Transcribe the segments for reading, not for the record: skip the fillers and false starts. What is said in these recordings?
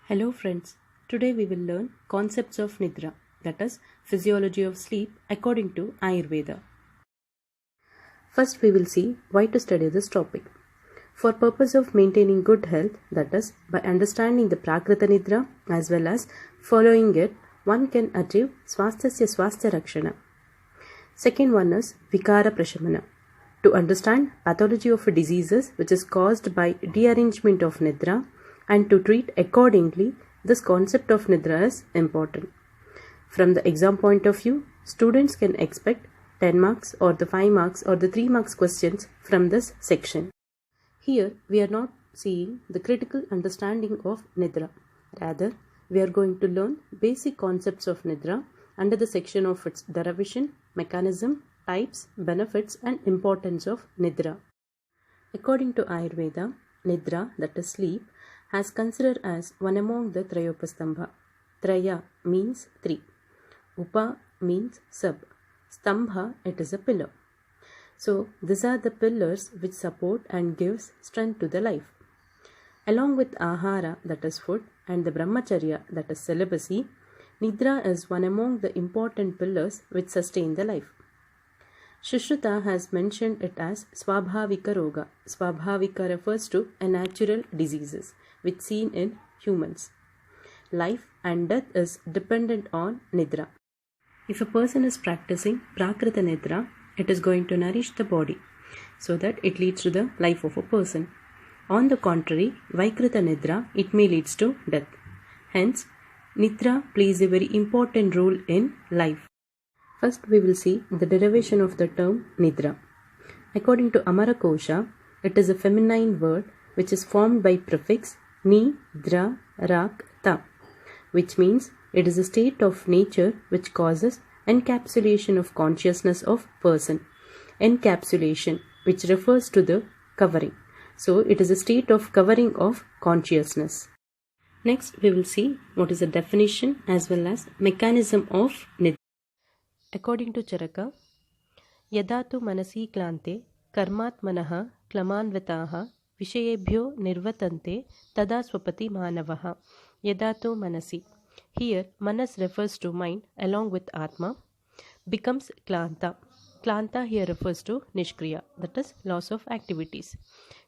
Hello friends, today we will learn concepts of Nidra, that is physiology of sleep according to Ayurveda. First we will see why to study this topic. For purpose of maintaining good health, that is by understanding the Prakrita Nidra as well as following it, one can achieve Swasthasya Swasthya Rakshana. Second one is Vikara Prashamana. To understand pathology of diseases which is caused by dearrangement of Nidra and to treat accordingly, this concept of Nidra is important. From the exam point of view, students can expect 10 marks or the 5 marks or the 3 marks questions from this section. Here we are not seeing the critical understanding of Nidra. Rather, we are going to learn basic concepts of Nidra under the section of its derivation, mechanism, types, benefits and importance of Nidra. According to Ayurveda, Nidra, that is sleep, has considered as one among the Trayopastambha. Traya means 3. Upa means sub. Stambha, it is a pillar. So these are the pillars which support and gives strength to the life. Along with Ahara, that is food, and the Brahmacharya, that is celibacy, Nidra is one among the important pillars which sustain the life. Sushruta has mentioned it as Swabhavika Roga. Swabhavika refers to a natural diseases which seen in humans. Life and death is dependent on Nidra. If a person is practicing Prakrita Nidra, it is going to nourish the body so that it leads to the life of a person. On the contrary, Vaikrita Nidra, it may leads to death. Hence, Nidra plays a very important role in life. First, we will see the derivation of the term Nidra. According to Amarakosha, it is a feminine word which is formed by prefix Ni, Dra, Rak, Ta, which means it is a state of nature which causes encapsulation of consciousness of person. Encapsulation, which refers to the covering. So, it is a state of covering of consciousness. Next, we will see what is the definition as well as mechanism of Nidra. According to Charaka, Yada tu manasi klante karmatmanaha klamanvataha vishayebhyo nirvatante tada swapati manavaha. Yada tu manasi. Here, manas refers to mind along with Atma, becomes klanta. Klanta here refers to nishkriya, that is loss of activities.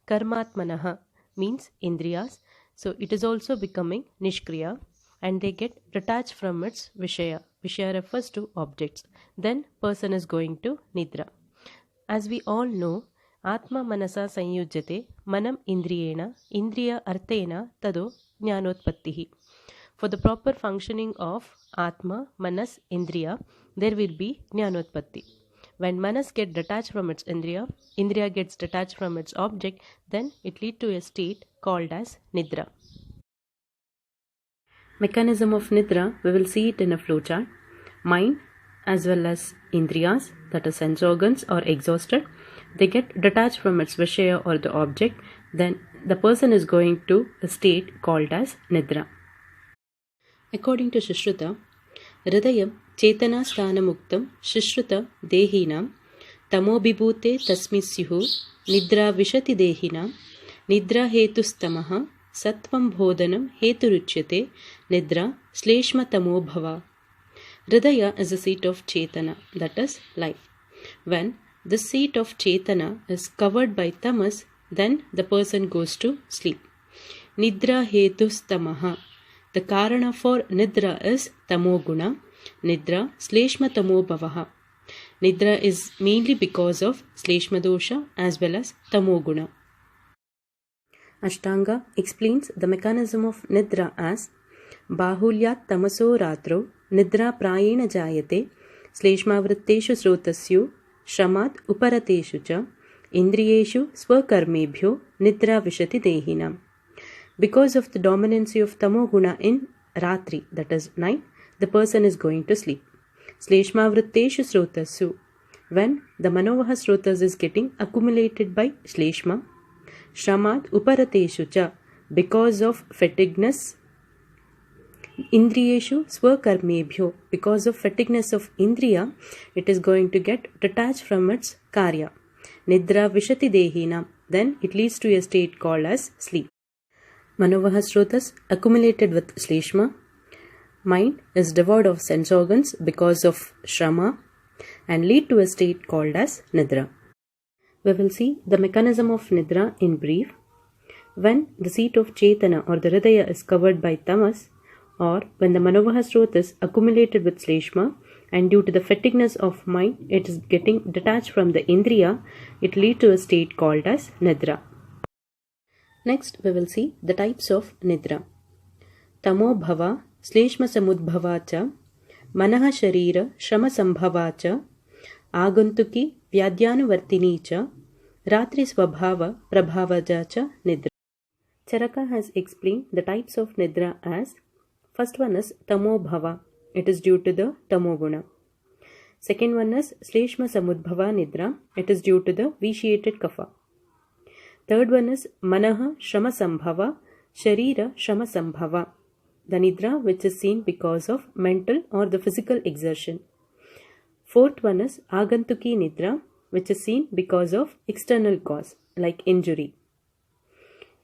Karmatmanaha means indriyas, so it is also becoming nishkriya and they get detached from its vishaya. Vishaya refers to objects. Then person is going to Nidra. As we all know, Atma Manasa Sanyujyate Manam Indriyena Indriya Arthena Tado Jnanotpattihi. For the proper functioning of Atma, Manas, Indriya, there will be Jnanotpatti. When Manas gets detached from its Indriya, Indriya gets detached from its object, then it leads to a state called as Nidra. Mechanism of Nidra, we will see it in a flowchart. Mind as well as Indriyas, that is sense organs, are exhausted. They get detached from its Vishaya or the object. Then the person is going to a state called as Nidra. According to Sushruta, Hridayam Chetana Sthanamuktam Sushruta Dehinam Tamobhibhute Tasmisyuhu Nidra Vishati Dehinam Nidra Hetustamaha Sattvam Bodhanam Heturuchyate Nidra Shleshma Tamo Bhava. Hridaya is a seat of Chetana, that is life. When the seat of Chetana is covered by tamas, then the person goes to sleep. Nidra Hetustamaha. The karana for Nidra is Tamoguna. Nidra Shleshma Tamo Bhavaha. Nidra is mainly because of Shleshma dosha as well as Tamoguna. Ashtanga explains the mechanism of Nidra as Bahulyat Tamaso Ratro Nidra Prayena Jayate Shleshmavritteshu Srotasyu Shramat Uparateshu Cha Indriyeshu Swakarmebhyo Nidra Vishati Dehinam. Because of the dominancy of Tamoguna in Ratri, that is night, the person is going to sleep. Shleshmavritteshu Srotasyu. When the Manovaha Srotas is getting accumulated by Shleshma, Shramat Uparateshu Cha, because of fatigueness, Indriyeshu Swakarmebhyo, because of fatigueness of Indriya, it is going to get detached from its Karya. Nidra Vishati Dehinam, then it leads to a state called as sleep. Manovaha Srotas accumulated with Shleshma. Mind is devoid of sense organs because of Shrama and lead to a state called as Nidra. We will see the mechanism of Nidra in brief. When the seat of Chetana or the Hridaya is covered by Tamas, or when the Manovaha Srota is accumulated with Shleshma and due to the fatigueness of mind it is getting detached from the Indriya, it leads to a state called as Nidra. Next we will see the types of Nidra. Tamo Bhava, Shleshma Samudbhava cha, Manaha Sharira, Shrama Sambhava cha, Aguntuki, Vyadhyanuvartini cha, Ratri Swabhava, Prabhavaja cha Nidra. Charaka has explained the types of Nidra as: first one is Tamo Bhava, it is due to the Tamo Guna. Second one is Shleshma Samudbhava Nidra, it is due to the vitiated Kapha. Third one is Manaha Shrama Sambhava, Sharira Shrama Sambhava, the Nidra which is seen because of mental or the physical exertion. Fourth one is Agantuki Nidra, which is seen because of external cause like injury.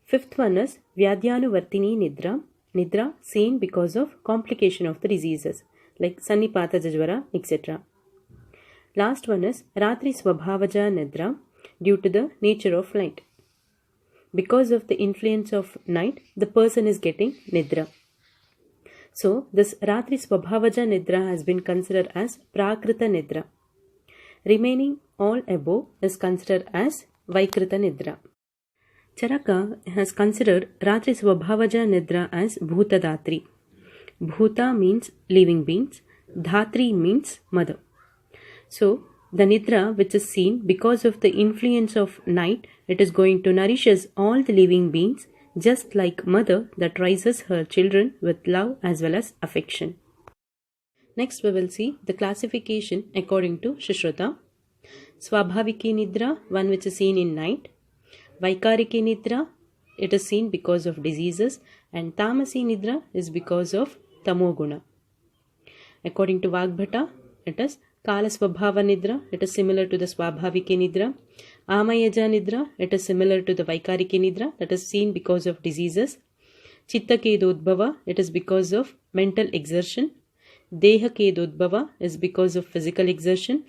Fifth one is Vyadhyanuvartini Nidra, Nidra seen because of complication of the diseases like Sannipata Jajvara, etc. Last one is Ratri Swabhavaja Nidra, due to the nature of light. Because of the influence of night, the person is getting Nidra. So, this Ratri Swabhavaja Nidra has been considered as Prakrita Nidra. Remaining all above is considered as Vaikrita Nidra. Charaka has considered Ratri Swabhavaja Nidra as Bhuta Dhatri. Bhuta means living beings, Dhatri means mother. So, the Nidra which is seen because of the influence of night, it is going to nourish all the living beings, just like mother that raises her children with love as well as affection. Next we will see the classification according to Sushruta. Swabhaviki Nidra, one which is seen in night. Vaikariki Nidra, it is seen because of diseases, and Tamasi Nidra is because of Tamoguna. According to Vagbhata, it is Kala Swabhava Nidra, it is similar to the Swabhaviki Nidra. Amayaja Nidra, it is similar to the Vaikariki Nidra, that is seen because of diseases. Chitta Kedodbhava, it is because of mental exertion. Deha Kedodbhava is because of physical exertion.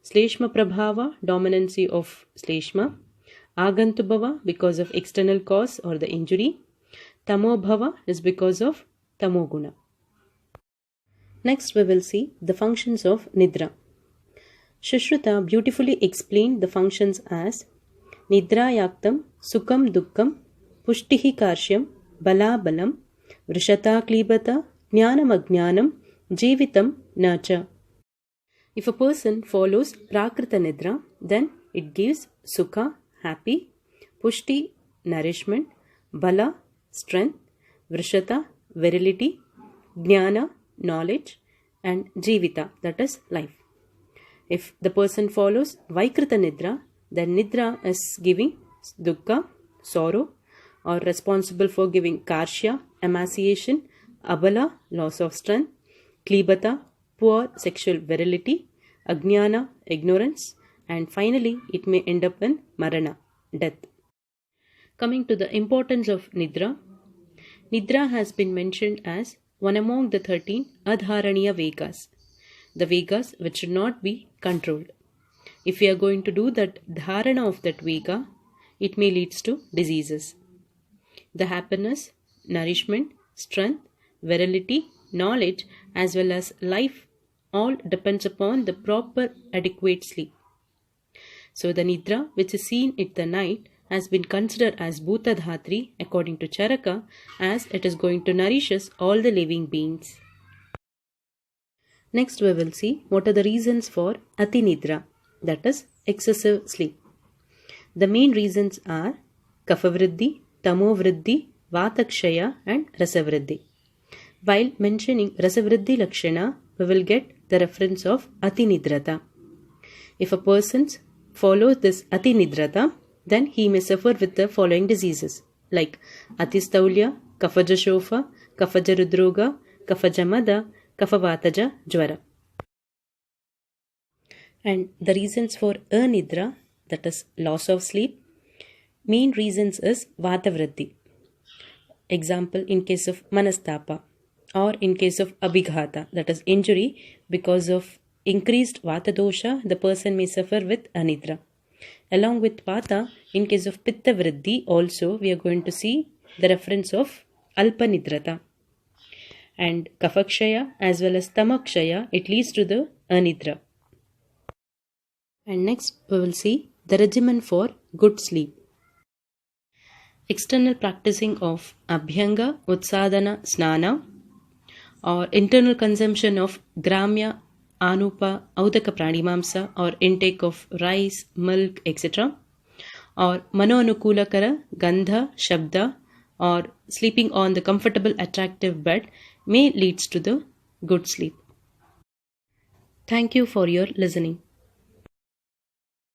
Shleshma Prabhava, dominancy of Shleshma. Agantubhava, because of external cause or the injury. Tamobhava is because of Tamoguna. Next we will see the functions of Nidra. Sushruta beautifully explained the functions as Nidrayaktam, Sukham Dukkam, Pushtihi Karshyam, Bala Balam, Vrishata Klibata, Jnanam Ajnanam, Jeevitam Nacha. If a person follows Prakrita Nidra, then it gives Sukha, happy, Pushti, nourishment, Bala, strength, Vrishata, virility, Jnana, knowledge, and Jivita, that is life. If the person follows Vaikrita Nidra, then Nidra is giving Dukkha, sorrow, or responsible for giving Karshya, emaciation, Abala, loss of strength, Klibata, poor sexual virility, Ajnana, ignorance, and finally it may end up in Marana, death. Coming to the importance of Nidra, Nidra has been mentioned as one among the 13 Adharaniya Vegas, the Vegas which should not be controlled. If we are going to do that dharana of that Vega, it may lead to diseases. The happiness, nourishment, strength, virility, knowledge as well as life all depends upon the proper adequate sleep. So the Nidra which is seen at the night has been considered as Bhuta Dhatri according to Charaka, as it is going to nourish all the living beings. Next we will see what are the reasons for Ati Nidra, that is excessive sleep. The main reasons are Kapha Vriddhi, Tamo Vriddhi, Vata Kshaya and Rasa Vriddhi. While mentioning Rasa Vriddhi Lakshana, we will get the reference of Ati Nidrata. If a person follows this Ati Nidrata, then he may suffer with the following diseases like Atistaulya, Kafajashofa, Kafajarudroga, Kafajamada, Kafavataja Jwara. And the reasons for Anidra, that is loss of sleep, main reasons is Vata Vriddhi. example in case of manastapa or in case of abhighata, that is injury because of increased vata dosha, the person may suffer with anidra. Along with vata, in case of pitta vriddhi also we are going to see the reference of alpanidrata. And kafakshaya as well as tamakshaya, it leads to the anidra. And next we will see the regimen for good sleep. External practicing of abhyanga, utsadana, snana, or internal consumption of gramya, anupa, audaka pranimamsa, or intake of rice, milk, etc. Or manoanukulakara, gandha, shabda, or sleeping on the comfortable attractive bed may leads to the good sleep. Thank you for your listening.